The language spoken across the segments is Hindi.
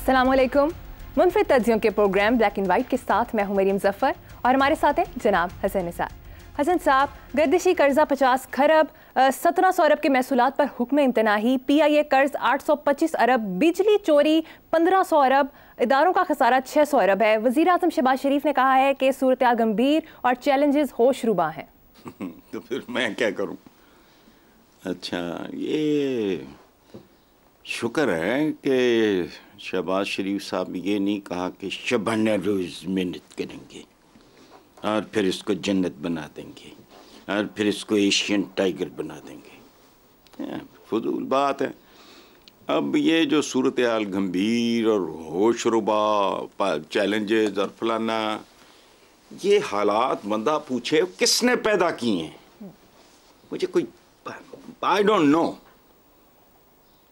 अस्सलामुअलैकुम। मुनफरिद तज्जियों के प्रोग्राम ब्लैक एंड वाइट के साथ मैं हूं मरीम जफ़र और हमारे साथ हैं जनाब हसन निसार। हसन साहब, गर्दिशी कर्जा 50 खरब, 1700 अरब के महसूलात पर हुक्म इम्तनाही, PIA कर्ज 825 अरब, बिजली चोरी 1500 अरब, इदारों का खसारा 600 अरब है। वज़ीर आज़म शहबाज शरीफ ने कहा है कि सूरत-ए-हाल गंभीर और चैलेंजेस होशरुबा हैं। तो फिर मैं क्या करूं? अच्छा, ये शुक्र है कि शहबाज शरीफ साहब ने ये नहीं कहा कि शबाना रोज मेहनत करेंगे और फिर इसको जन्नत बना देंगे और फिर इसको एशियन टाइगर बना देंगे। फजूल बात है। अब ये जो सूरत हाल गंभीर और होशरुबा चैलेंजेस और फलाना, ये हालात बंदा पूछे किसने पैदा किए हैं? मुझे कोई I don't know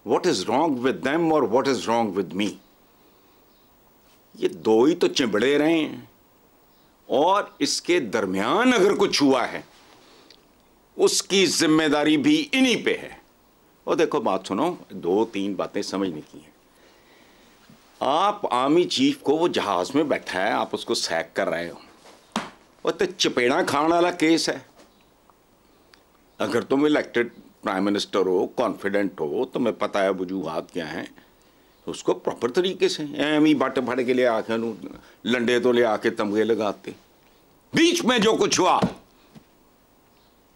what is wrong with them और what is wrong with me. ये दो ही तो चिंबड़े रहे हैं और इसके दरमियान अगर कुछ हुआ है उसकी जिम्मेदारी भी इन्हीं पे है। और देखो बात सुनो, दो तीन बातें समझने की हैं। आप आर्मी चीफ को, वो जहाज में बैठा है, आप उसको सैक कर रहे हो, वो तो चपेड़ा खाने वाला केस है। अगर तुम इलेक्टेड प्राइम मिनिस्टर हो, कॉन्फिडेंट हो, तुम्हें पता है वजूहात क्या हैं, तो उसको प्रॉपर तरीके से एम ही बट फट के ले आके लंडे तो ले आके तमगे लगाते। बीच में जो कुछ हुआ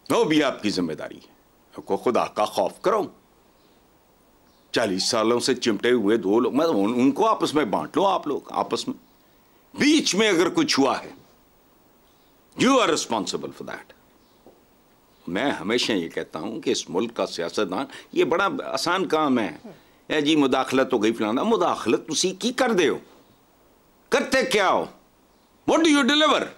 वो भी आपकी जिम्मेदारी है। को खुदा का खौफ करो। 40 सालों से चिमटे हुए दो लोग, मतलब उनको आपस में बांट लो। आप लोग आपस में, बीच में अगर कुछ हुआ है, you are responsible for that. मैं हमेशा ये कहता हूं कि इस मुल्क का सियासतदान, ये बड़ा आसान काम है जी, मुदाखलत हो गई फलाना। मुदाखलत तुसी की कर दे हो, करते क्या हो? What do you deliver?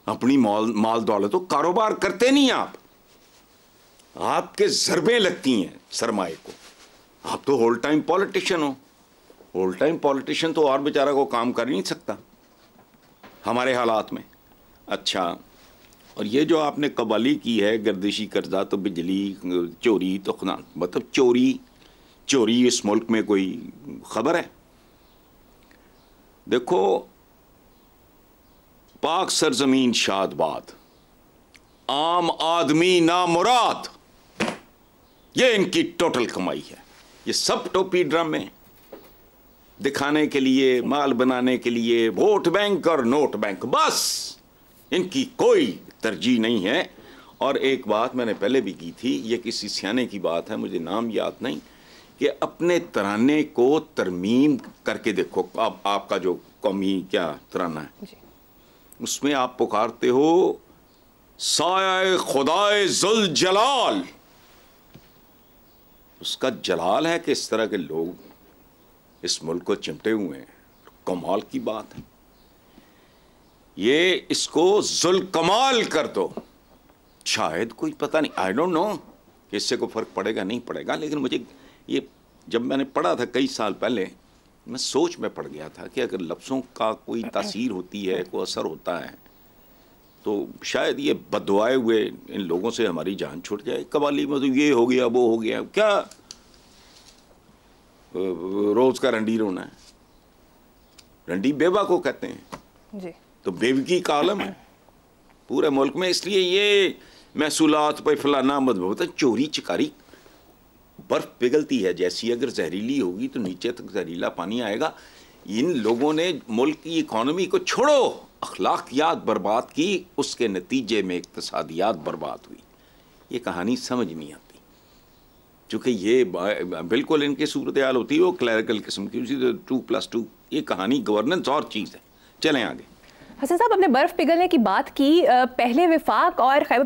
अपनी माल दौलत, तो कारोबार करते नहीं आप। आपके ज़रबें लगती हैं सरमाए को। आप तो होल टाइम पॉलिटिशियन हो। होल टाइम पॉलिटिशियन तो और बेचारा को काम कर नहीं सकता हमारे हालात में। अच्छा, और ये जो आपने कबाली की है, गर्दिशी कर्जा तो बिजली चोरी, तो खुदा मतलब चोरी इस मुल्क में कोई खबर है? देखो, पाक सरजमीन शादबाद, आम आदमी ना मुराद, ये इनकी टोटल कमाई है। ये सब टोपी ड्रामे दिखाने के लिए, माल बनाने के लिए, वोट बैंक और नोट बैंक, बस इनकी कोई तरजीह नहीं है। और एक बात मैंने पहले भी की थी, ये किसी सियाने की बात है, मुझे नाम याद नहीं, कि अपने तराने को तरमीम करके देखो। आपका जो कौमी क्या तराना है, उसमें आप पुकारते हो साया खुदाए जुल जलाल। उसका जलाल है कि इस तरह के लोग इस मुल्क को चिमटे हुए हैं। कमाल की बात है। ये इसको जुल कमाल कर दो, शायद कोई पता नहीं, आई डोंट नो कि इससे कोई फर्क पड़ेगा नहीं पड़ेगा। लेकिन मुझे ये, जब मैंने पढ़ा था कई साल पहले, मैं सोच में पड़ गया था कि अगर लफ्ज़ों का कोई तासीर होती है, कोई असर होता है, तो शायद ये बददुआए हुए इन लोगों से हमारी जान छूट जाए। कबाली में तो ये हो गया, वो हो गया, क्या रोज का रंडी रोना है? रंडी बेवा को कहते हैं जी। तो बेवकी का आलम है पूरे मुल्क में। इसलिए ये महसूलात पर फलाना मत होता, चोरी चकारी। बर्फ पिघलती है जैसी, अगर जहरीली होगी तो नीचे तक जहरीला पानी आएगा। इन लोगों ने मुल्क की इकॉनमी को छोड़ो, अखलाकियात बर्बाद की, उसके नतीजे में इक्तिसादियात बर्बाद हुई। ये कहानी समझ नहीं आती, चूँकि ये बिल्कुल इनकी सूरत हाल होती है वो क्लैरिकल किस्म की, उसी 2+2। ये कहानी गवर्नेंस और चीज़ है। चलें आगे। हसन साहब, आपने बर्फ़ पिघलने की बात की। पहले विफाक और खैबर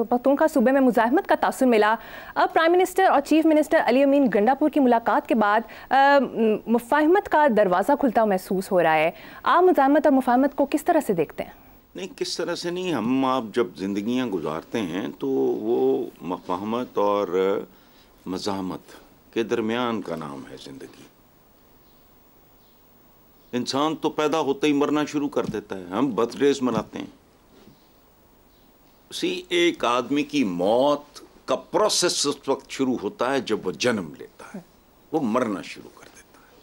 पख्तूनख्वा सूबे में मुज़ाहमत का तासुर मिला। अब प्राइम मिनिस्टर और चीफ मिनिस्टर अली अमीन गंडापुर की मुलाकात के बाद मुफाहमत का दरवाज़ा खुलता महसूस हो रहा है। आप मुज़ाहमत और मुफाहमत को किस तरह से देखते हैं? नहीं, किस तरह से नहीं, हम आप जब ज़िंदगियाँ गुजारते हैं तो वो मुफाहमत और मज़ाहमत के दरमियान का नाम है ज़िंदगी। इंसान तो पैदा होते ही मरना शुरू कर देता है। हम बर्थडेज मनाते हैं। उसी एक आदमी की मौत का प्रोसेस उस वक्त शुरू होता है जब वो जन्म लेता है। वो मरना शुरू कर देता है।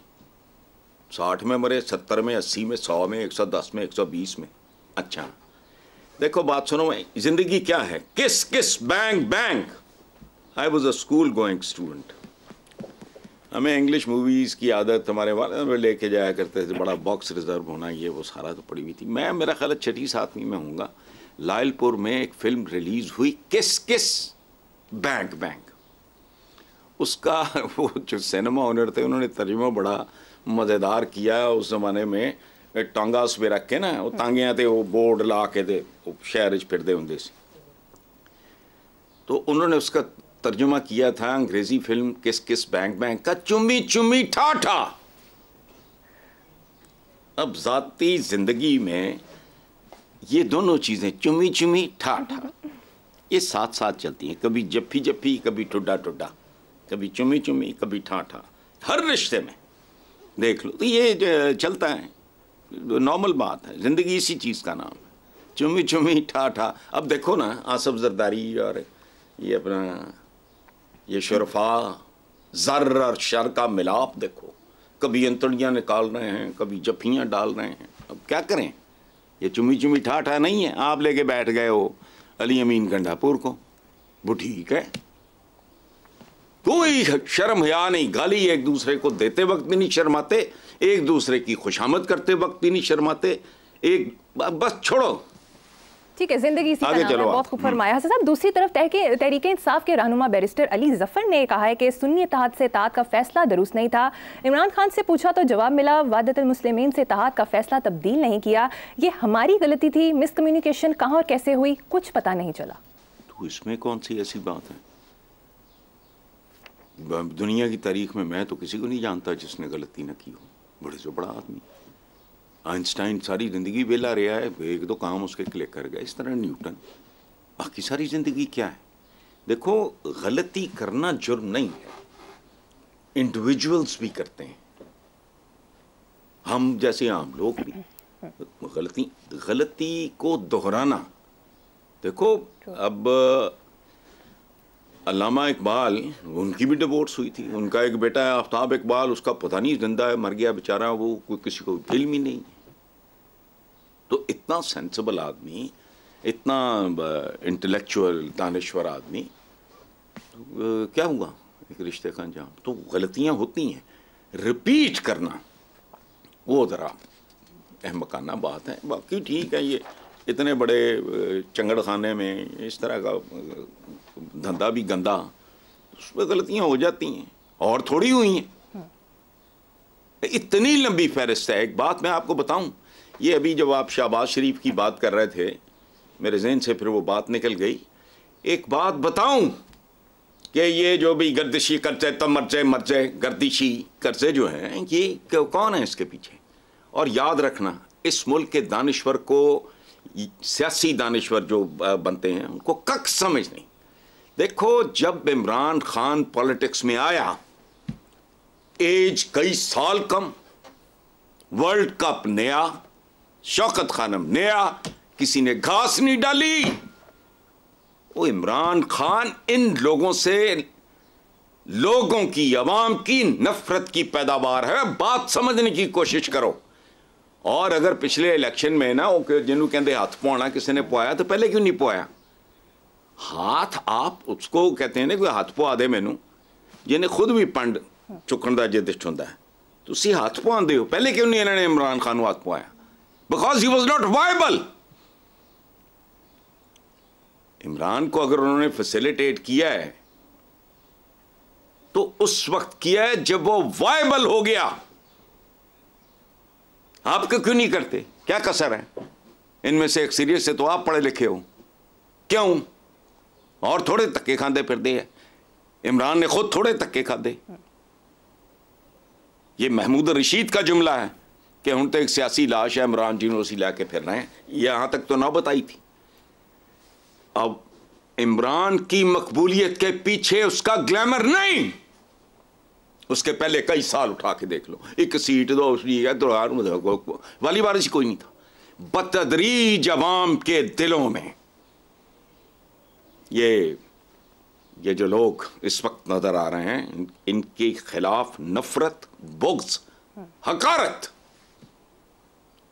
60 में मरे, 70 में, 80 में, 100 में, 110 में, 120 में। अच्छा देखो बात सुनो, जिंदगी क्या है, किस किस bang bang. I was a school going student. हमें इंग्लिश मूवीज़ की आदत हमारे वाले लेके जाया करते थे, बड़ा बॉक्स रिजर्व होना, ये वो सारा तो पड़ी हुई थी। मैं मेरा ख्याल 6ठी 7वीं में हूँगा, लायलपुर में एक फिल्म रिलीज़ हुई, किस किस बैंक बैंक। उसका वो जो सिनेमा ओनर थे उन्होंने तर्जुमा बड़ा मज़ेदार किया। उस ज़माने में टांगा उस पे रख के ना, वो टांगियां थे, वो बोर्ड ला के थे, वो शहर फिरते होंगे सी। तो उन्होंने उसका तर्जुमा किया था अंग्रेजी फिल्म किस किस बैंक बैंक का, चुम्मी चुम्मी ठाठा। अब जाती जिंदगी में ये दोनों चीजें, चुम्मी चुम्मी ठाठा, ये साथ साथ चलती हैं। कभी जप्फी जप्फी, कभी टुड्डा टुड्डा, कभी चुम्मी चुम्मी, कभी ठाठा। हर रिश्ते में देख लो तो ये चलता है, नॉर्मल बात है। जिंदगी इसी चीज का नाम है, चुम्मी चुम्मी ठाठा। अब देखो ना आसफ जरदारी और ये अपना ये शरफा, जर और शर का मिलाप देखो, कभी अंतड़ियाँ निकाल रहे हैं, कभी जफ्फियाँ डाल रहे हैं। अब क्या करें, ये चुम्मी चुम्मी ठाठा नहीं है। आप लेके बैठ गए हो अली अमीन गंडापुर को, वो ठीक है, कोई शर्म हया नहीं, गाली एक दूसरे को देते वक्त भी नहीं शर्माते, एक दूसरे की खुशामद करते वक्त भी नहीं शर्माते, एक बस छोड़ो। ठीक है, जिंदगी इसी का नाम है, बहुत खूब फरमाया हसन साहब। दूसरी तरफ तहरीक इंसाफ के रहनुमा बैरिस्टर अली जफर ने कहा है कि सुन्नी इत्तेहाद से इत्तेहाद का फैसला दुरुस्त नहीं था। इमरान खान से पूछा तो जवाब मिला, वादतुल मुस्लिमीन से इत्तेहाद का फैसला तब्दील नहीं किया, ये हमारी गलती थी। मिसकम्युनिकेशन कहाँ और कैसे हुई कुछ पता नहीं चला। तो इसमें कौन सी ऐसी बात है? दुनिया की तारीख में मैं तो किसी को नहीं जानता जिसने गलती न की हो। बड़े से बड़ा आदमी आइंस्टाइन सारी ज़िंदगी वेला रहा है, एक दो काम उसके क्लिक कर गए। इस तरह न्यूटन, बाकी सारी ज़िंदगी क्या है? देखो गलती करना जुर्म नहीं है, इंडिविजुअल्स भी करते हैं, हम जैसे आम लोग भी। गलती को दोहराना, देखो अब अल्लामा इकबाल, उनकी भी डिवोर्स हुई थी, उनका एक बेटा है आफ्ताब इकबाल, उसका पता नहीं जिंदा है मर गया बेचारा, वो कोई किसी को फिल्म ही नहीं। तो इतना सेंसिबल आदमी, इतना इंटेलेक्चुअल दानिश्वर आदमी, तो क्या हुआ एक रिश्ते का अंजाम? तो गलतियां होती हैं, रिपीट करना वो ज़रा अहमकाना बात है। बाकी ठीक है, ये इतने बड़े चंगड़ खाने में इस तरह का धंधा भी गंदा, उसमें गलतियां हो जाती हैं और थोड़ी हुई हैं। इतनी लंबी फहरिस्त है। एक बात मैं आपको बताऊं, ये अभी जब आप शहबाज शरीफ की बात कर रहे थे मेरे जहन से फिर वो बात निकल गई। एक बात बताऊं कि ये जो भी गर्दिशी कर्जे, तब मर्चे गर्दिशी कर्जे जो हैं, ये कौन है इसके पीछे? और याद रखना, इस मुल्क के दानिश्वर को, सियासी दानिश्वर जो बनते हैं, उनको कख समझ नहीं। देखो जब इमरान खान पॉलिटिक्स में आया, एज कई साल कम, वर्ल्ड कप नया, शौकत खानम नया, किसी ने घास नहीं डाली। वो इमरान खान इन लोगों से, लोगों की, अवाम की नफरत की पैदावार है। बात समझने की कोशिश करो। और अगर पिछले इलेक्शन में ना वो जिन्होंने कहते हाथ पवाना किसी ने पवाया, तो पहले क्यों नहीं पवाया हाथ? आप उसको कहते हैं ना कोई हाथ पवा दे मैनू, जिन्हें खुद भी पंड चुकन का जिदिष्ट होता है, तो उसी हाथ पवाते हो। पहले क्यों नहीं इन्होंने इमरान खान को हाथ पवाया? Because he was not viable. Imran को अगर उन्होंने फैसिलिटेट किया है तो उस वक्त किया है जब वो वायबल हो गया। आपको क्यों नहीं करते? क्या कसर है इनमें से? अक्सरियत से तो आप पढ़े लिखे हो, क्यों? और थोड़े धक्के खाते फिरते हैं। इमरान ने खुद थोड़े धक्के खाते। ये महमूद रशीद का जुमला है कि हुण तो एक सियासी लाश है, इमरान जी उसी लाके फिर रहे हैं, यहां तक तो ना बताई थी। अब इमरान की मकबूलियत के पीछे उसका ग्लैमर नहीं, उसके पहले कई साल उठा के देख लो, एक सीट दो वाली बारिश कोई नहीं था। बतदरीज अवाम के दिलों में ये ये जो लोग इस वक्त नजर आ रहे हैं, इनके खिलाफ नफरत, बुग़्ज़, हकारत,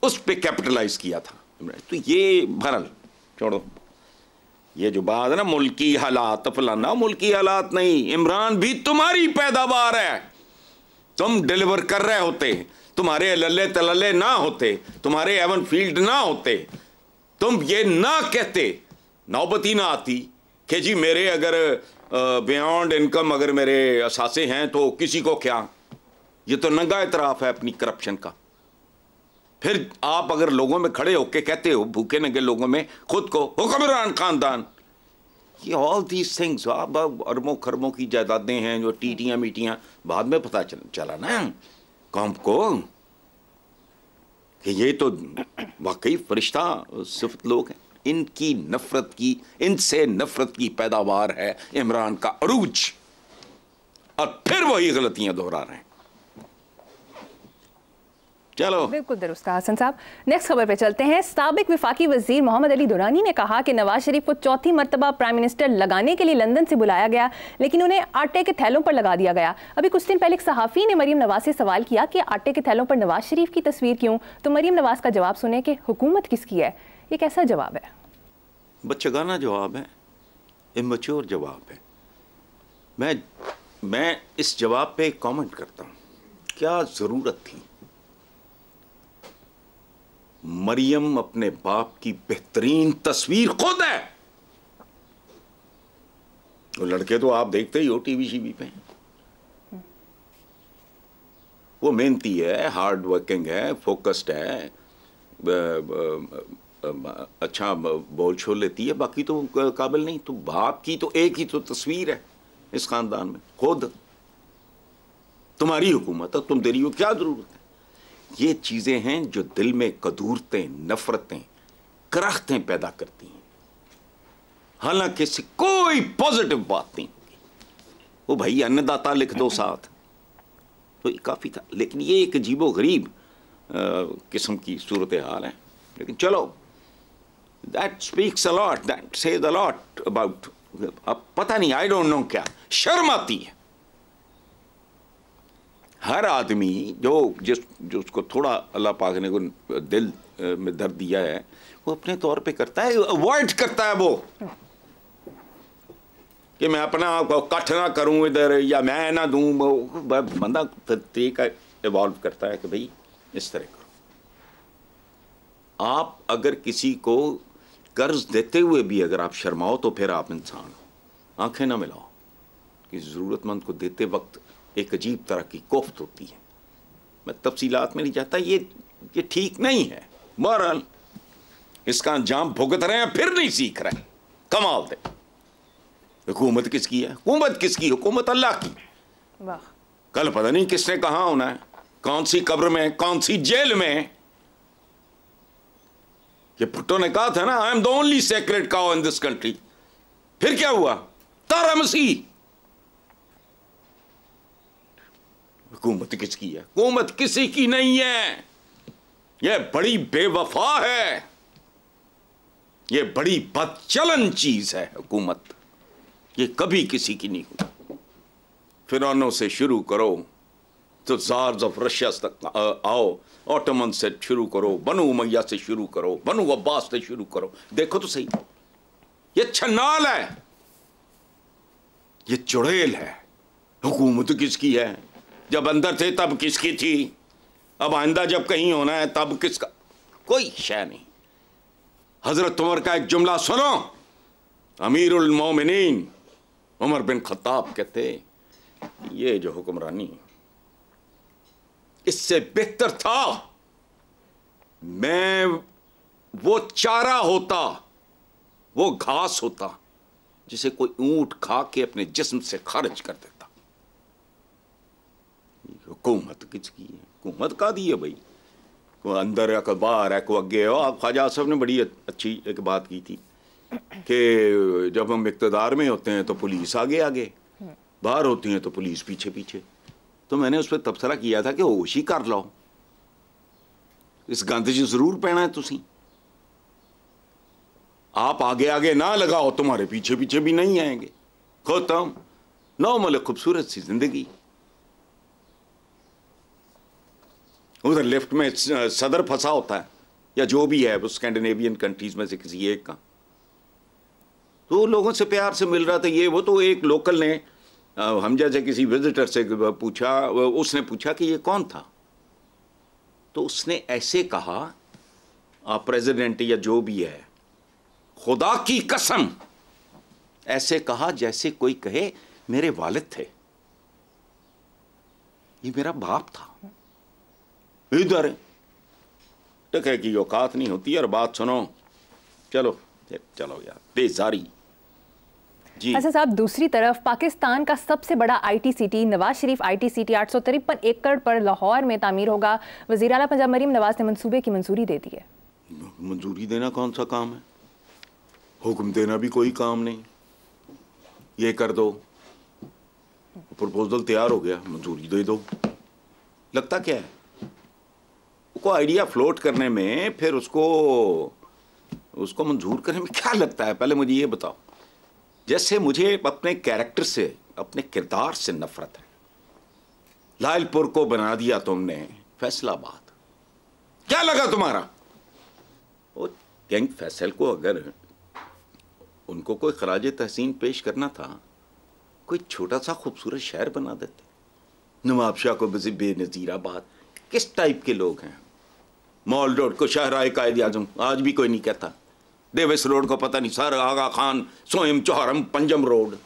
उस पे कैपिटलाइज किया था। तो ये भरल छोड़ो, ये जो बात है ना मुल्की हालात फलाना, मुल्की हालात नहीं, इमरान भी तुम्हारी पैदावार है। तुम डिलीवर कर रहे होते, तुम्हारे लल्ले तलल्ले ना होते, तुम्हारे एवन फील्ड ना होते, तुम ये ना कहते, नौबत ही ना आती कि जी मेरे अगर बियॉन्ड इनकम अगर मेरे असासे हैं तो किसी को क्या। ये तो नंगा इतराफ है अपनी करप्शन का। फिर आप अगर लोगों में खड़े होके कहते हो, भूखे नंगे लोगों में, खुद को हुक्मरान खानदान, ये ऑल दीज थिंग्स, अब अरबों खरबों की जायदादें हैं जो टीटियां मीटियां, बाद में पता चला ना कौम को कि ये तो वाकई फरिश्ता सिफत लोग हैं। इनकी नफरत की, इनसे नफरत की पैदावार है इमरान का अरूज, और फिर वही गलतियां दोहरा रहे हैं। चलो, बिल्कुल दुरुस्त कहा हसन साहब। नेक्स्ट खबर पे चलते हैं। साबिक वफाकी वजीर मोहम्मद अली दुरानी ने कहा कि नवाज शरीफ को चौथी मरतबा प्राइम मिनिस्टर लगाने के लिए लंदन से बुलाया गया, लेकिन उन्हें आटे के थैलों पर लगा दिया गया। अभी कुछ दिन पहले एक सहाफ़ी ने मरीम नवाज से सवाल किया कि आटे के थैलों पर नवाज शरीफ की तस्वीर क्यों, तो मरीम नवाज का जवाब सुने कि हुकूमत किसकी है। ये कैसा जवाब है? बच्चगाना जवाब है, इमैच्योर जवाब है। मैं इस जवाब पे कमेंट करता हूँ, क्या ज़रूरत थी? मरियम अपने बाप की बेहतरीन तस्वीर खुद है। वो लड़के तो आप देखते ही हो टीवी शीवी पे, वो मेहनती है, हार्ड वर्किंग है, फोकस्ड है, अच्छा बोल छोल लेती है, बाकी तो काबिल नहीं। तो बाप की तो एक ही तो तस्वीर है इस खानदान में, खुद। तुम्हारी हुकूमत है, तुम दे रही हो, क्या जरूरत है? ये चीजें हैं जो दिल में कदूरतें, नफरतें, कराहतें पैदा करती हैं। हालांकि इससे कोई पॉजिटिव बात नहीं होगी। वो भाई अन्नदाता लिख दो साथ, तो ये काफी था। लेकिन ये एक अजीबो गरीब किस्म की सूरत हाल है। लेकिन चलो, that speaks a lot, that says a lot about, अब पता नहीं, आई डोंट नो, क्या शर्म आती है। हर आदमी जो उसको थोड़ा अल्लाह पाक ने को दिल में दर्द दिया है, वो अपने तौर पे करता है, अवॉइड करता है वो कि मैं अपना कट ना करूं इधर, या मैं ना दूं। बंदा तरीका इवॉल्व करता है कि भाई इस तरह करो। आप अगर किसी को कर्ज देते हुए भी अगर आप शर्माओ तो फिर आप इंसान हो। आंखें ना मिलाओ। किसी ज़रूरतमंद को देते वक्त एक अजीब तरह की कोफ्त होती है। मैं तफसीलात में नहीं जाता, ये ठीक नहीं है। बहरहाल इसका अंजाम भुगत रहे हैं, फिर नहीं सीख रहे। कमाल दे। हुकूमत किसकी है? हुकूमत किसकी? हुकूमत अल्लाह की। वाह। कल पता नहीं किसने कहाँ होना है, कौन सी कब्र में, कौन सी जेल में। ये भुट्टो ने कहा था ना, I am the only sacred cow in this country. फिर क्या हुआ? तारा मसीह। हुकूमत किसकी है? हुकूमत किसी की नहीं है। यह बड़ी बेवफा है, यह बड़ी बदचलन चीज है हुकूमत। ये कभी किसी की नहीं हुई। फिरौनों से शुरू करो तो ज़ार्स ऑफ रशिया तक आओ, ऑटोमन से शुरू करो, बनु उमैया से शुरू करो, बनु अब्बास से शुरू करो। देखो तो सही, ये छन्नाल है, ये चुड़ैल है। हुकूमत किसकी है? जब अंदर थे तब किसकी थी? अब आइंदा जब कहीं होना है तब किसका? कोई शय नहीं। हजरत उमर का एक जुमला सुनो। अमीरुल मोमिनीन उमर बिन खत्ताब कहते, ये जो हुक्मरानी, इससे बेहतर था मैं वो चारा होता, वो घास होता जिसे कोई ऊंट खा के अपने जिस्म से खारिज कर देता। हुकूमत किसकी है? हुकूमत का दी है भाई। को अंदर है, को बाहर है, को अगे हो। आप ख्वाजा आसफ ने बड़ी अच्छी एक बात की थी कि जब हम इक़्तिदार में होते हैं तो पुलिस आगे आगे, बाहर होती है तो पुलिस पीछे पीछे। तो मैंने उस पर तबसरा किया था कि होश ही कर लो, इस गंद च जरूर पैना है तुसी। आप आगे आगे ना लगाओ, तुम्हारे पीछे पीछे भी नहीं आएंगे। खत्म, नॉर्मल खूबसूरत सी जिंदगी। उधर लिफ्ट में सदर फंसा होता है या जो भी है वो स्कैंडिनेवियन कंट्रीज में से किसी एक का, तो लोगों से प्यार से मिल रहा था ये वो। तो एक लोकल ने हम जैसे किसी विजिटर से पूछा, उसने पूछा कि ये कौन था, तो उसने ऐसे कहा, आप प्रेसिडेंट या जो भी है, खुदा की कसम, ऐसे कहा जैसे कोई कहे मेरे वालिद थे, ये मेरा बाप था। इधर टके की औकात नहीं होती। और बात सुनो, चलो चलो यार, बेजारी जी। अच्छा साहब, दूसरी तरफ पाकिस्तान का सबसे बड़ा IT city Nawaz Sharif IT city 853 एकड़ पर लाहौर में तामीर होगा। वज़ीर आला पंजाब मरीम नवाज ने मंसूबे की मंजूरी दे दी है। मंजूरी देना कौन सा काम है, हुक्म देना भी कोई काम नहीं। ये कर दो, प्रपोजल तैयार हो गया, मंजूरी दे दो। लगता क्या है को आइडिया फ्लोट करने में, फिर उसको मंजूर करने में क्या लगता है? पहले मुझे ये बताओ। जैसे मुझे अपने कैरेक्टर से, अपने किरदार से नफरत है। लालपुर को बना दिया तुमने फैसलाबाद, क्या लगा तुम्हारा? वो गैंग फैसल को अगर उनको कोई खराज तहसीन पेश करना था, कोई छोटा सा खूबसूरत शहर बना देते। नवाब शाह को बेनज़ीराबाद, किस टाइप के लोग हैं? मॉल रोड को शाहराए कायद आजम, आज भी कोई नहीं कहता। डेविस रोड को पता नहीं, सर आगा खान, सोयम चौहरम, पंजम रोड।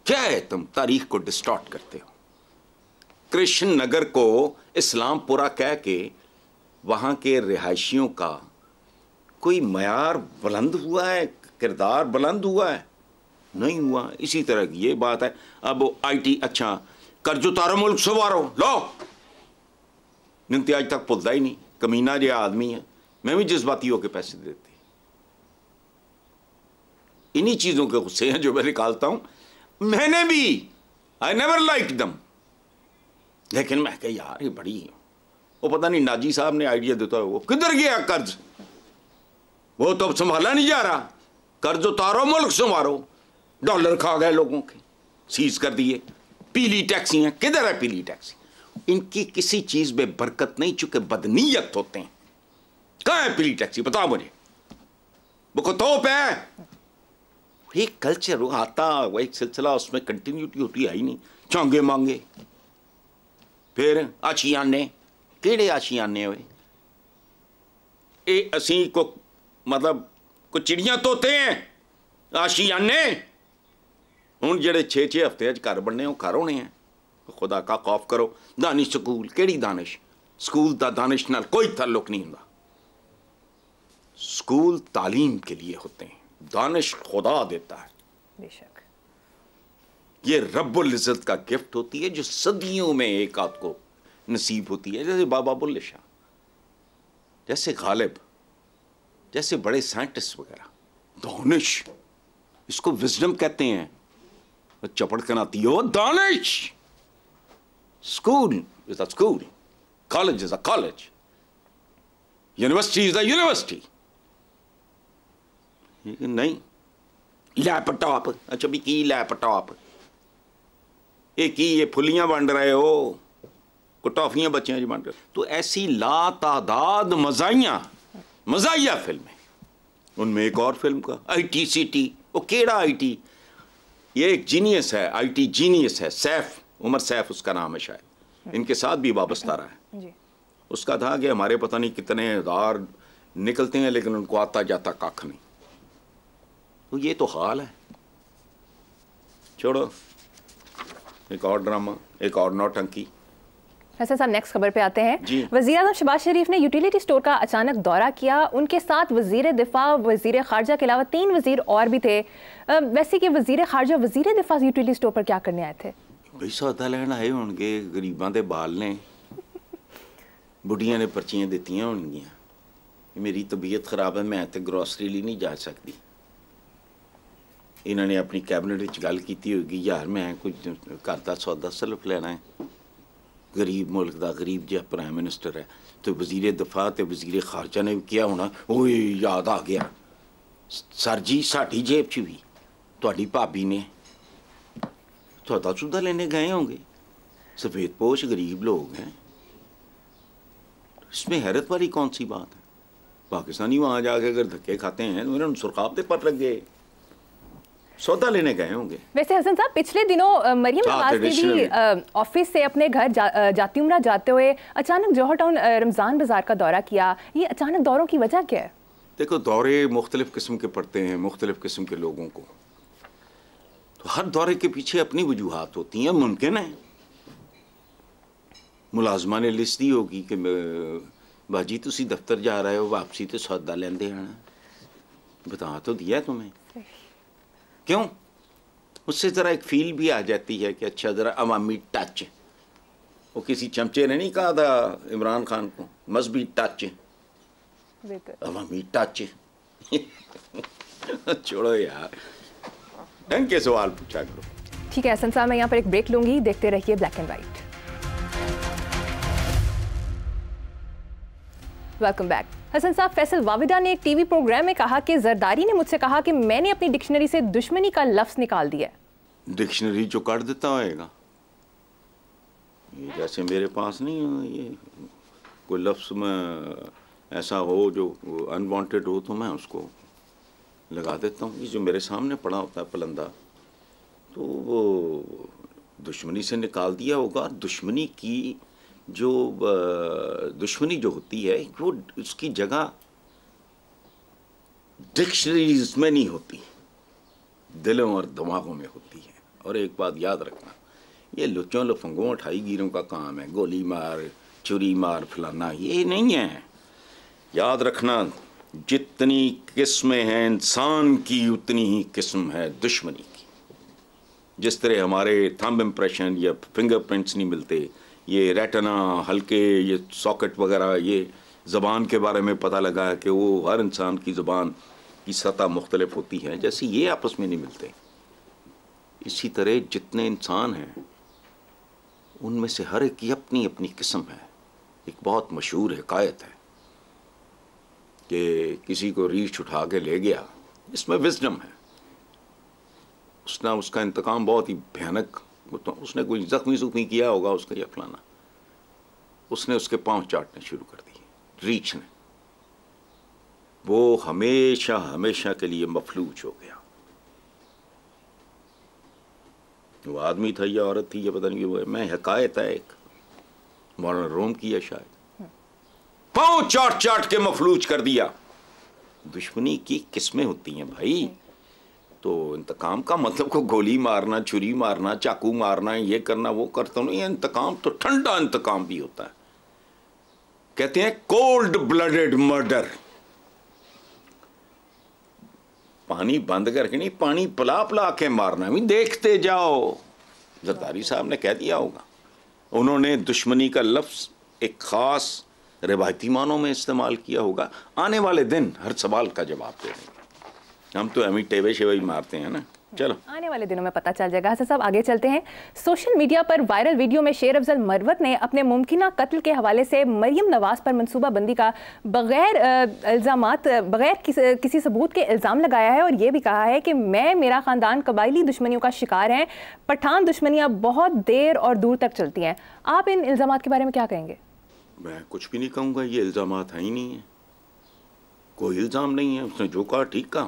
क्या है, तुम तारीख को डिस्टॉर्ट करते हो। कृष्ण नगर को इस्लामपुरा कह के वहां के रिहायशियों का कोई मयार बुलंद हुआ है, किरदार बुलंद हुआ है? नहीं हुआ। इसी तरह की ये बात है। अब आईटी, अच्छा कर्ज उतारो मुल्क सवारो, लो निंती आज तक भुलता ही नहीं। कमीना जो आदमी है, मैं भी जज्बाती होकर पैसे देते। इन्हीं चीजों के गुस्से हैं जो मैं निकालता हूं। मैंने भी, आई नेवर लाइक दम, लेकिन मैं कह यार ये बड़ी, वो पता नहीं नाजी साहब ने आइडिया देता है, वो किधर गया कर्ज? वो तो अब संभाला नहीं जा रहा। कर्ज उतारो मुल्क संवारो, डॉलर खा गए लोगों के, सीज कर दिए। पीली टैक्सी हैं, किधर है पीली टैक्सी? इनकी किसी चीज में बरकत नहीं, चूंकि बदनीयत होते हैं। कहां है पीली टैक्सी, बताओ मुझे। वो तोप है। एक कल्चर वो आता, वो एक सिलसिला, उसमें कंटिन्यूटी होती है ही नहीं। चौंगे मांगे, फिर आशियाने, केड़े आशियाने हुए? ये असी को मतलब को चिड़ियां तोते हैं आशियाने। हुण जेड़े 6-6 हफ्ते घर बनने, वो घर होने हैं। खुदा का खौफ करो। दानिश स्कूल, केड़ी दानिश? स्कूल दा दानिश नाल कोई ताल्लुक नहीं हुंदा। स्कूल तालीम के लिए होते हैं, दानिश खुदा देता है। बेशक ये रब्बुल इज़्ज़त का गिफ्ट होती है जो सदियों में एक आध को नसीब होती है। जैसे बाबा बुल्ले शाह, जैसे गालिब, जैसे बड़े साइंटिस्ट वगैरह। दानिश, इसको विजडम कहते हैं। चपड़ कनाती हो, Danish. School is a school, college is a college, university is a university. नहीं, लैपटॉप, अच्छा भी की लैपटॉप, ये फुलियां बन रहे हो, को टॉफियां बच्चियां जी बन रहे हो। तो ऐसी लातादाद मजाइया फिल्में। उनमें एक और फिल्म का आईटी सिटी, वो केड़ा आईटी? ये एक जीनियस है, आईटी जीनियस है, सैफ, उमर सैफ उसका नाम है, शायद इनके साथ भी वाबस्ता रहा है जी। उसका था कि हमारे पता नहीं कितने हजार निकलते हैं, लेकिन उनको आता जाता कख नहीं। तो ये तो हाल है। छोड़ो, एक और ड्रामा, एक और नौटंकी। हसन साहब, नेक्स्ट खबर पे आते हैं। वज़ीर आज़म शहबाज शरीफ ने यूटिलिटी स्टोर का अचानक दौरा किया। उनके साथ वज़ीर दिफा, वज़ीर खारजा के अलावा 3 वज़ीर और भी थे। वैसे कि वज़ीर खारजा, वज़ीर दिफा यूटिलिटी स्टोर पर क्या करने आए थे? भाई सौदा लैन आए होंगे, गरीबां दे बाल ने, बुढ़ियां ने पर्चियां दित्तियां होंगियां, मेरी तबीयत खराब है, मैं तो ग्रोसरी ली नहीं जा सकती। इन्होंने अपनी कैबिनेट गल की होगी, यार मैं कुछ घर का सौदा सलफ लेना है, गरीब मुल्क का गरीब जो प्राइम मिनिस्टर है। तो वज़ीर दफा तो वज़ीर खारजा ने भी किया होना, वो याद आ गया, सर जी साड़ी जेब च भी ਤੁਹਾਡੀ ਭਾਬੀ ने ਤੁਹਾਡਾ सुधा लेने गए होंगे, सफ़ेद पोश गरीब लोग हैं, इसमें हैरत वाली कौन सी बात है? पाकिस्तानी वहाँ जाके अगर धक्के खाते हैं तो मेरे सुरखाबते पर लग गए, सौदा लेने गए होंगे। वैसे हसन साहब, पिछले दिनों मरियम नवाज ने भी ऑफिस से अपने घर जाती उम्रा जाते हुए अचानक जौहर टाउन रमज़ान बाज़ार का दौरा किया। ये अचानक दौरों की वजह क्या है? देखो, दौरे मुख्तलिफ़ किस्म के पड़ते हैं मुख्तलिफ़ किस्म के लोगों को, तो हर दौरे के पीछे अपनी वजूहात होती हैं। मुमकिन है मुलाजमा ने लिस्ट दी होगी कि बाजी तुसी दफ्तर जा रहे हो, वापसी तो सौदा लेंदे आना, बता तो दिया तुम्हें, क्यों? उससे ज़रा एक फील भी आ जाती है कि अच्छा ज़रा अवामी टच। वो किसी चमचे ने नहीं कहा था इमरान खान को, must be touch, Awami touch. छोड़ो यार, ढंग के सवाल पूछा करो। ठीक है हसन साहब, मैं यहाँ पर एक ब्रेक लूंगी, देखते रहिए black and white. Welcome back. Hasan साहब, फैसल वाविदा ने एक टीवी प्रोग्राम में कहा कि जरदारी ने मुझसे कहा कि मैंने अपनी डिक्शनरी से दुश्मनी का लफ्ज निकाल दिया। डिक्शनरी जो काट देता होएगा, ये जैसे मेरे पास नहीं हो, ये कोई लफ्ज में ऐसा हो जो अनवांटेड हो तो मैं उसको लगा देता हूँ। ये जो मेरे सामने पड़ा होता है पलंदा, तो वो दुश्मनी से निकाल दिया होगा। दुश्मनी की जो दुश्मनी जो होती है वो उसकी जगह डिक्शनरीज में नहीं होती, दिलों और दिमागों में होती है। और एक बात याद रखना, ये लुच्चों लफंगों अठाई गिरों का काम है, गोली मार चुरी मार फलाना, ये नहीं है। याद रखना, जितनी किस्में हैं इंसान की उतनी ही किस्म है दुश्मनी की। जिस तरह हमारे थंब इम्प्रेशन या फिंगरप्रिंट्स नहीं मिलते, ये रेटिना हल्के ये सॉकेट वगैरह, ये ज़बान के बारे में पता लगा है कि वो हर इंसान की ज़बान की सतह मुख्तलिफ होती है, जैसे ये आपस में नहीं मिलते, इसी तरह जितने इंसान हैं उनमें से हर एक की अपनी अपनी किस्म है। एक बहुत मशहूर हिकायत है कि किसी को रीछ उठा के ले गया, इसमें विजडम है, उसने उसका इंतकाम बहुत ही भयानक, तो उसने कोई जख्मी किया होगा उसका या फलाना, उसने उसके पांव चाटने शुरू कर दिए रीछ ने, वो हमेशा हमेशा के लिए मफलूज हो गया। वो आदमी था या औरत थी ये पता नहीं, वो मैं हिकायत है एक मौलाना रोम की है शायद, पांव चाट चाट के मफलूज कर दिया। दुश्मनी की किस्में होती हैं भाई, तो इंतकाम का मतलब को गोली मारना, छुरी मारना, चाकू मारना, ये करना वो करता नहीं है। इंतकाम तो ठंडा इंतकाम भी होता है, कहते हैं कोल्ड ब्लडेड मर्डर। पानी बंद करके नहीं, पानी पिला पिला के मारना भी, देखते जाओ। जरदारी साहब ने कह दिया होगा, उन्होंने दुश्मनी का लफ्ज एक खास रिवायती मानों में इस्तेमाल किया होगा। आने वाले दिन हर सवाल का जवाब दे देंगे, हम तो हमें टेवे शेवे मारते हैं ना। चलो, आने वाले दिनों में पता चल जाएगा। हसन साहब, आगे चलते हैं। सोशल मीडिया पर वायरल वीडियो में शेर अफजल मरवत ने अपने मुमकिना कत्ल के हवाले से मरियम नवाज पर मनसूबाबंदी का बगैर किसी सबूत के इल्ज़ाम लगाया है, और ये भी कहा है कि मेरा ख़ानदान कबायली दुश्मनियों का शिकार है, पठान दुश्मनियाँ बहुत देर और दूर तक चलती हैं। आप इन इल्ज़ामात के बारे में क्या कहेंगे? मैं कुछ भी नहीं कहूँगा, ये इल्ज़ामात है ही नहीं है, कोई इल्ज़ाम नहीं है। उसने जो कहा ठीक कहा,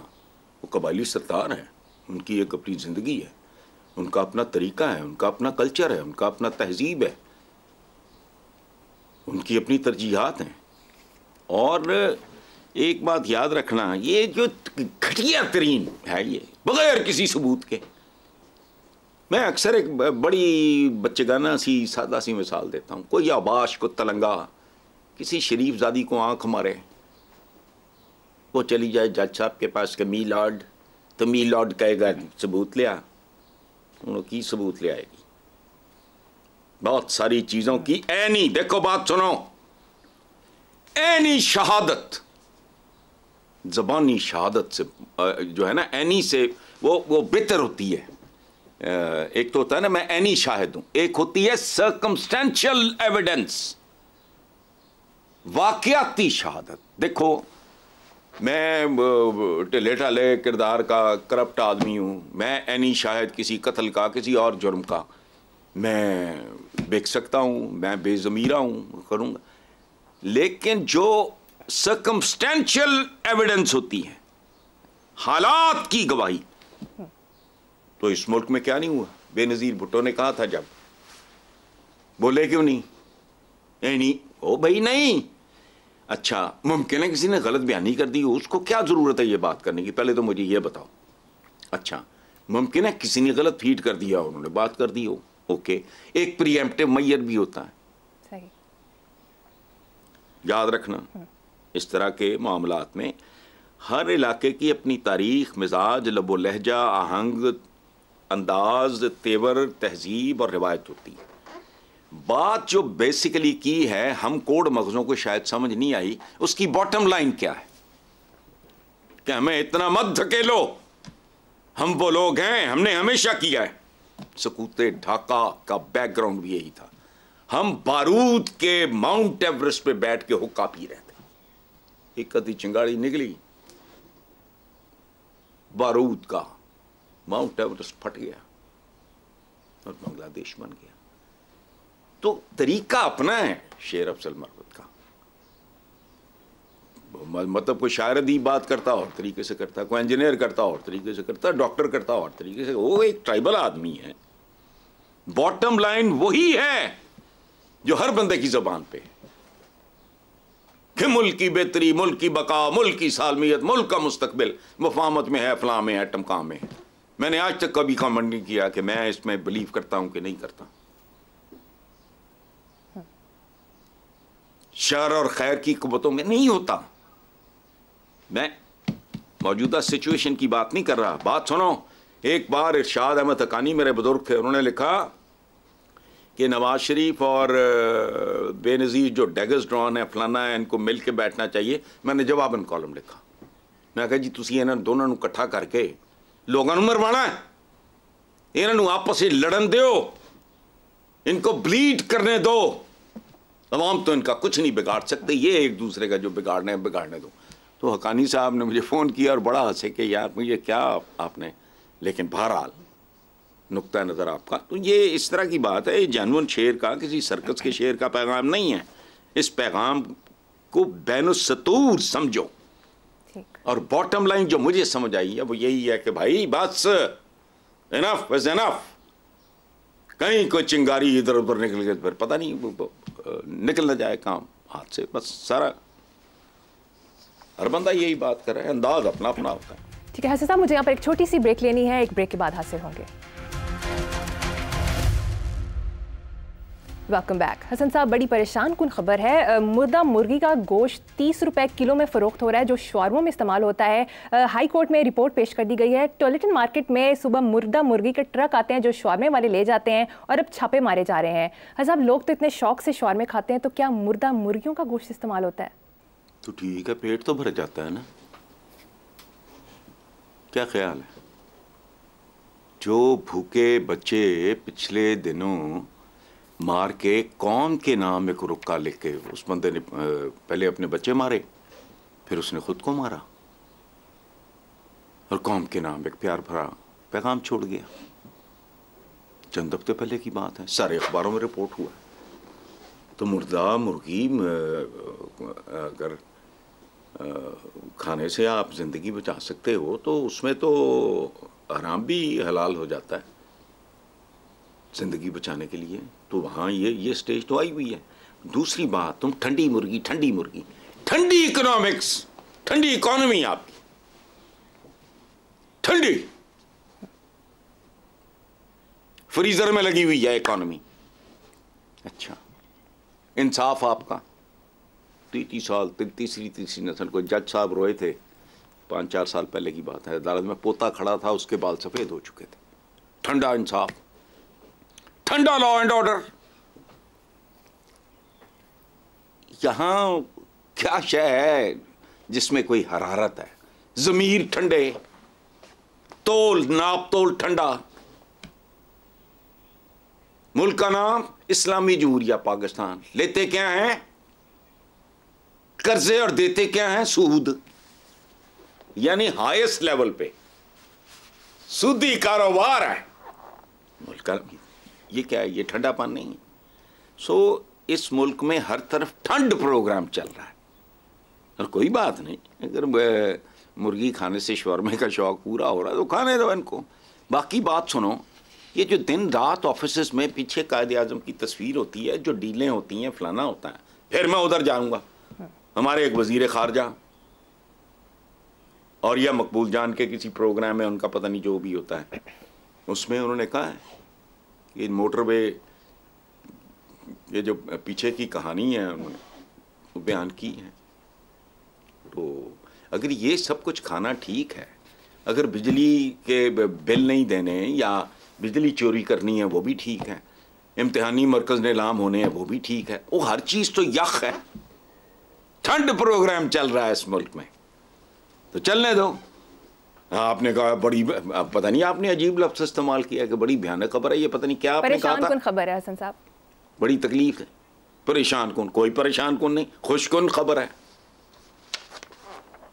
वो कबायली सरदार है, उनकी एक अपनी ज़िंदगी है, उनका अपना तरीका है, उनका अपना कल्चर है, उनका अपना तहजीब है, उनकी अपनी तरजीहात हैं। और एक बात याद रखना, ये जो घटिया तरीन है ये बगैर किसी सबूत के, मैं अक्सर एक बड़ी बच्चेगाना सी सादा सी मिसाल देता हूँ। कोई आबाश को तलंगा किसी शरीफ ज़ादी को आँख मारे, वो चली जाए जज साहब के पास के मी लॉर्ड, तो मी लॉर्ड कहेगा सबूत ले आ, उन्होंने की सबूत ले आएगी? बहुत सारी चीज़ों की ऐनी, देखो बात सुनो, ऐनी शहादत, ज़बानी शहादत से जो है ना, ऐनी से वो बेहतर होती है। एक तो होता है ना मैं ऐनी शाहिद हूं, एक होती है सर्कमस्टेंशियल एविडेंस, वाकयाती शहादत। देखो मैं टिले ठाले किरदार का करप्ट आदमी हूँ, मैं एनी शायद किसी कत्ल का, किसी और जुर्म का मैं बेच सकता हूँ, मैं बेज़मीरा हूँ, करूँगा। लेकिन जो सर्कमस्टेंशियल एविडेंस होती है, हालात की गवाही, तो इस मुल्क में क्या नहीं हुआ। बेनज़ीर भुट्टो ने कहा था, जब बोले क्यों नहीं, नहीं ओ भाई नहीं। अच्छा, मुमकिन है किसी ने गलत बयानी कर दी हो, उसको क्या जरूरत है ये बात करने की, पहले तो मुझे ये बताओ। अच्छा, मुमकिन है किसी ने गलत फीड कर दिया, उन्होंने बात कर दी हो, ओके, एक प्रीएम्प्टिव मैयर भी होता है। सही। याद रखना, इस तरह के मामलात में हर इलाके की अपनी तारीख, मिजाज, लबो लहजा, आहंग, अंदाज, तेवर, तहजीब और रिवायत होती है। बात जो बेसिकली की है, हम कोड मगजों को शायद समझ नहीं आई, उसकी बॉटम लाइन क्या है कि हमें इतना मत धकेलो, हम वो लोग हैं, हमने हमेशा किया है। सकूते ढाका का बैकग्राउंड भी यही था, हम बारूद के माउंट एवरेस्ट पे बैठ के हुक्का पी रहे थे। एक कदी चिंगारी निकली, बारूद का माउंट एवरेस्ट फट गया और बांग्लादेश बन गया। तो तरीका अपना है शेर अफजल मरवत का, मतलब कोई शायर अदीब बात करता और तरीके से करता, कोई इंजीनियर करता और तरीके से करता, डॉक्टर करता और तरीके से, वो एक ट्राइबल आदमी है। बॉटम लाइन वही है जो हर बंदे की जबान पे कि मुल्क की बेहतरी, मुल्क की बका, मुल्क की सालमियत, मुल्क का मुस्तकबिल मफामत में है, फलां में है, टमकाम में है। मैंने आज तक कभी कमेंट नहीं किया कि मैं इसमें बिलीव करता हूं कि नहीं करता। शर और खैर की कुव्वतों में नहीं होता। मैं मौजूदा सिचुएशन की बात नहीं कर रहा। बात सुनो, एक बार इरशाद अहमद हकानी मेरे बुजुर्ग थे, उन्होंने लिखा कि नवाज शरीफ और बेनज़ीर जो डेगस ड्रॉन है, फलाना है, इनको मिल के बैठना चाहिए। मैंने जवाबन कॉलम लिखा, मैं कहा जी तुसी इन्हां दोनों इकट्ठा करके लोगों को मरवाना है, इन्हों आपस में लड़न दो, इनको ब्लीड करने दो, अवाम तो इनका कुछ नहीं बिगाड़ सकते, ये एक दूसरे का जो बिगाड़ने है बिगाड़ने दो। तो हकानी साहब ने मुझे फ़ोन किया और बड़ा हंसे कि यार मुझे क्या आपने, लेकिन बहरहाल नुक्ता नज़र आपका। तो ये इस तरह की बात है, ये जानवर शेर का, किसी सर्कस के शेर का पैगाम नहीं है। इस पैगाम को बैनुस्सतूर समझो। और बॉटम लाइन जो मुझे समझ आई है वो यही है कि भाई बस इनफ इज इनफ। कहीं कोई चिंगारी इधर उधर निकल गई, फिर पता नहीं निकल न जाए काम हाथ से, बस सारा हर बंदा यही बात कर रहा है, अंदाज अपना अपना होता है। ठीक है हसन साहब, मुझे यहाँ पर एक छोटी सी ब्रेक लेनी है, एक ब्रेक के बाद हाजिर होंगे। Welcome back. हसन साहब, बड़ी परेशान कुन खबर है, मुर्दा मुर्गी का गोश्त 30 रुपए किलो में फ़रोख्त हो रहा है, जो शवारमों में इस्तेमाल होता है। हाई कोर्ट में रिपोर्ट पेश कर दी गई है। टॉयलेटन मार्केट में सुबह मुर्दा मुर्गी के ट्रक आते हैं जो शवारमे वाले ले जाते हैं और अब छापे मारे जा रहे हैं। हसन साहब, लोग तो इतने शौक से शवारमे खाते हैं, तो क्या मुर्दा मुर्गियों का गोश्त इस्तेमाल होता है? तो ठीक है, पेट तो भर जाता है ना, क्या ख्याल है? जो भूखे बच्चे पिछले दिनों मार के कौम के नाम एक रुक्का लिख के, उस बंदे ने पहले अपने बच्चे मारे, फिर उसने खुद को मारा और कौम के नाम एक प्यार भरा पैगाम छोड़ गया। चंद हफ्ते पहले की बात है, सारे अखबारों में रिपोर्ट हुआ। तो मुर्दा मुर्गी अगर खाने से आप जिंदगी बचा सकते हो तो उसमें तो हराम भी हलाल हो जाता है जिंदगी बचाने के लिए। तो वहाँ ये स्टेज तो आई हुई है। दूसरी बात, तुम ठंडी मुर्गी ठंडी इकोनॉमिक्स, ठंडी इकोनॉमी आपकी, ठंडी फ्रीजर में लगी हुई है इकोनॉमी। अच्छा, इंसाफ आपका। 30 साल तीसरी नस्ल को जज साहब रोए थे, 5-4 साल पहले की बात है, अदालत में पोता खड़ा था, उसके बाल सफेद हो चुके थे। ठंडा इंसाफ, ठंडा लॉ एंड ऑर्डर। यहां क्या शय है जिसमें कोई हरारत है? जमीर ठंडे, तोल नाप तोल ठंडा। मुल्क का नाम इस्लामी जमहूरिया पाकिस्तान, लेते क्या हैं कर्जे और देते क्या हैं सूद। यानी हाईएस्ट लेवल पे सूदी कारोबार है मुल्क का। ये क्या है? ये ठंडा पानी नहीं है। सो इस मुल्क में हर तरफ ठंड प्रोग्राम चल रहा है। और कोई बात नहीं, अगर मुर्गी खाने से शौरमे का शौक पूरा हो रहा है तो खाने दो इनको। बाकी बात सुनो, ये जो दिन रात ऑफिस में पीछे कायदे आजम की तस्वीर होती है, जो डीलें होती हैं, फलाना होता है, फिर मैं उधर जाऊंगा। हमारे एक वजीर खारजा और या मकबूल जान के किसी प्रोग्राम में, उनका पता नहीं जो भी होता है, उसमें उन्होंने कहा है कि मोटरवे, ये जो पीछे की कहानी है उन्होंने वो बयान की है। तो अगर ये सब कुछ खाना ठीक है, अगर बिजली के बिल नहीं देने या बिजली चोरी करनी है वो भी ठीक है, इम्तिहानी मरकज नीलाम होने हैं वो भी ठीक है, वो हर चीज़ तो यख है। ठंड प्रोग्राम चल रहा है इस मुल्क में तो चलने दो। आपने कहा बड़ी, पता नहीं आपने अजीब लफ्ज़ इस्तेमाल किया कि बड़ी भयानक खबर है, ये पता नहीं क्या आपने कहा था। परेशान कुन खबर है हसन साहब, बड़ी तकलीफ है। परेशान कौन? कोई परेशान कौन नहीं, खुशकुन खबर है।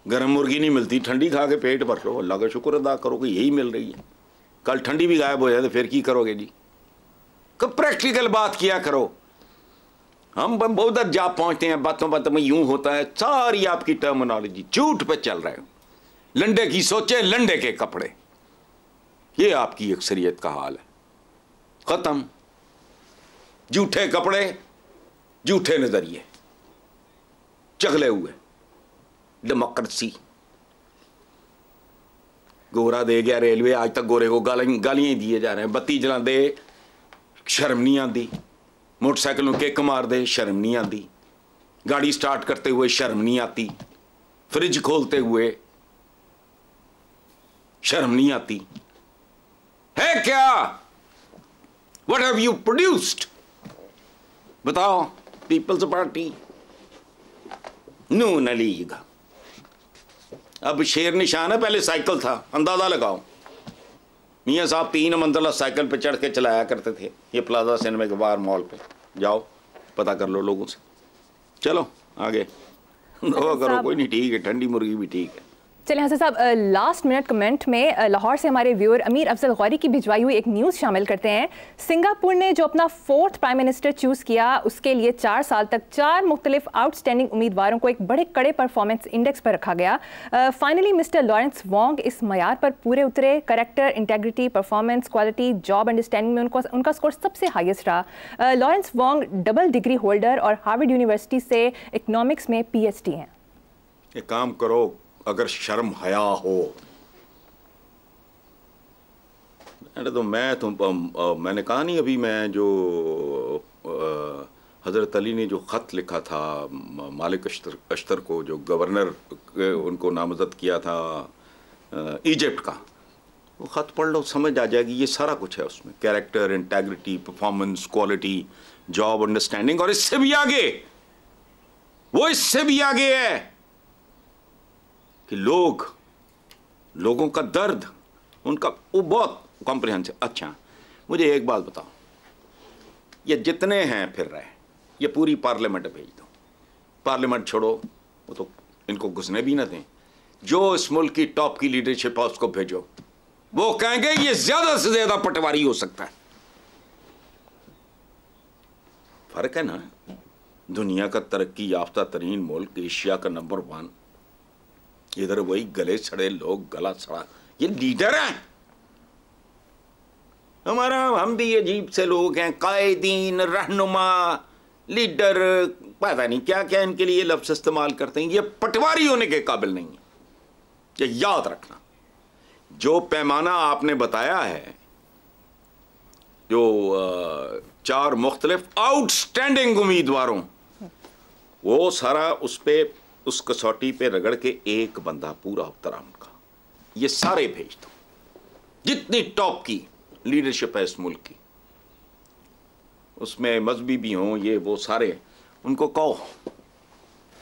गर्म मुर्गी नहीं मिलती, ठंडी खा के पेट भर लो, अल्लाह का शुक्र अदा करो कि यही मिल रही है। कल ठंडी भी गायब हो जाए तो फिर की करोगे जी? कब प्रैक्टिकल बात किया करो। हम बहुत जा पहुंचते हैं बातों बातों में, यूं होता है सारी आपकी टर्मिनोलॉजी झूठ पे चल रहे हो। लंडे की सोचे लंडे के कपड़े, ये आपकी अक्सरियत का हाल है। खत्म। झूठे कपड़े, झूठे नजरिए, चगले हुए डेमोक्रेसी। गोरा दे गया रेलवे, आज तक गोरे को गालियां दिए जा रहे हैं। बत्ती जला दे, शर्म नहीं आती। मोटरसाइकिलों किक मार दे, शर्म नहीं आती। गाड़ी स्टार्ट करते हुए शर्म नहीं आती। फ्रिज खोलते हुए शर्म नहीं आती है क्या? What have you produced? बताओ। पीपल्स पार्टी, नून लीग, अब शेर निशान है, पहले साइकिल था। अंदाजा लगाओ, मियाँ साहब 3 मंजिला साइकिल पे चढ़ के चलाया करते थे। ये प्लाजा सिनेमा के बाहर मॉल पे जाओ, पता कर लो लोगों से। चलो आगे करो, कोई नहीं, ठीक है, ठंडी मुर्गी भी ठीक है। चलिए हसन साहब, लास्ट मिनट कमेंट में लाहौर से हमारे व्यूअर अमीर अफजल गौरी की भिजवाई हुई एक न्यूज़ शामिल करते हैं। सिंगापुर ने जो अपना 4th प्राइम मिनिस्टर चूज़ किया, उसके लिए 4 साल तक 4 मुख्तलिफ आउटस्टैंडिंग उम्मीदवारों को एक बड़े कड़े परफॉर्मेंस इंडेक्स पर रखा गया। फाइनली मिस्टर लॉरेंस वोंग इस मयार पर पूरे उतरे। Character, integrity, performance, quality, job understanding में उनका स्कोर सबसे हाईएस्ट रहा। Lawrence Wong double degree holder और हार्वर्ड यूनिवर्सिटी से इकनॉमिक्स में PhD हैं। एक काम करो, अगर शर्म हया हो, तो मैंने कहा नहीं अभी, मैं जो हज़रत अली ने जो ख़त लिखा था मालिक अश्तर को, जो गवर्नर उनको नामज़द किया था इजिप्ट का, वो ख़त पढ़ लो, समझ आ जाएगी। ये सारा कुछ है उसमें, character, integrity, performance, quality, job understanding, और इससे भी आगे, वो इससे भी आगे है कि लोगों का दर्द, उनका, वो बहुत कॉम्प्रिहेंसिव। अच्छा, मुझे एक बात बताओ, ये जितने हैं फिर रहे, ये पूरी पार्लियामेंट भेज दो। पार्लियामेंट छोड़ो, वो तो इनको घुसने भी ना दें। जो इस मुल्क की टॉप की लीडरशिप है उसको भेजो, वो कहेंगे ये ज्यादा से ज्यादा पटवारी हो सकता है। फर्क है ना। दुनिया का तरक्की याफ्ता तरीन मुल्क, एशिया का नंबर 1, इधर वही गले सड़े लोग, गला सड़ा, ये लीडर हैं हमारा। हम भी अजीब से लोग हैं, कायदीन, रहनुमा, लीडर, पता नहीं क्या क्या इनके लिए लफ्ज़ इस्तेमाल करते हैं। ये पटवारी होने के काबिल नहीं है, ये याद रखना। जो पैमाना आपने बताया है, जो 4 मुख्तलिफ आउटस्टैंडिंग उम्मीदवारों, वो सारा उस पे, उस कसौटी पे रगड़ के एक बंदा पूरा उतरा उनका। ये सारे भेज दो, जितनी टॉप की लीडरशिप है इस मुल्क की, उसमें मजहबी भी हों, ये वो सारे, उनको कहो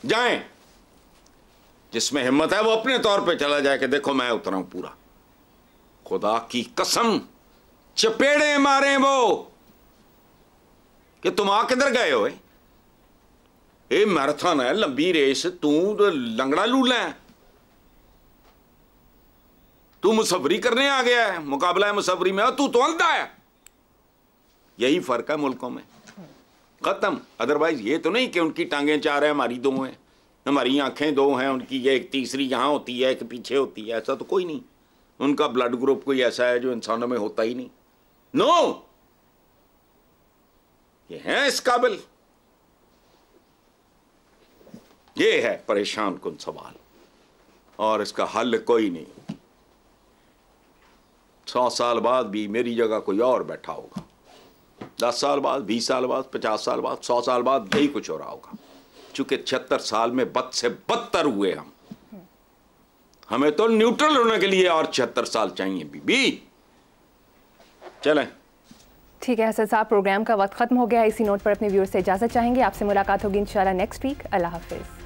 जाएं। जिसमें हिम्मत है वो अपने तौर पे चला जाए कि देखो मैं उतरा हूं पूरा। खुदा की कसम, चपेड़े मारे वो कि तुम आ किधर गए हो? ये मैराथन है, लंबी रेस, तू तो लंगड़ा लूला है। तू मुसफरी करने आ गया है, मुकाबला है मुसफरी में, और तू तो अंधा है। यही फर्क है मुल्कों में, खत्म। अदरवाइज ये तो नहीं कि उनकी टांगें चार है, हमारी दो हैं, हमारी आंखें दो हैं, उनकी ये एक तीसरी यहाँ होती है, एक पीछे होती है। ऐसा तो कोई नहीं। उनका ब्लड ग्रुप कोई ऐसा है जो इंसानों में होता ही नहीं। नो, ये है इस काबिल। ये है परेशान कुन सवाल, और इसका हल कोई नहीं। 100 साल बाद भी मेरी जगह कोई और बैठा होगा, 10 साल बाद, 20 साल बाद, 50 साल बाद, 100 साल बाद यही कुछ हो रहा होगा। चूंकि 76 साल में बद से बदतर हुए हमें तो न्यूट्रल होने के लिए और 76 साल चाहिए बीबी। चलें। ठीक है हसन साहब, प्रोग्राम का वक्त खत्म हो गया है। इसी नोट पर अपने व्यूअर्स से इजाजत चाहेंगे। आपसे मुलाकात होगी इंशाल्लाह नेक्स्ट वीक। अल्लाह हाफिज।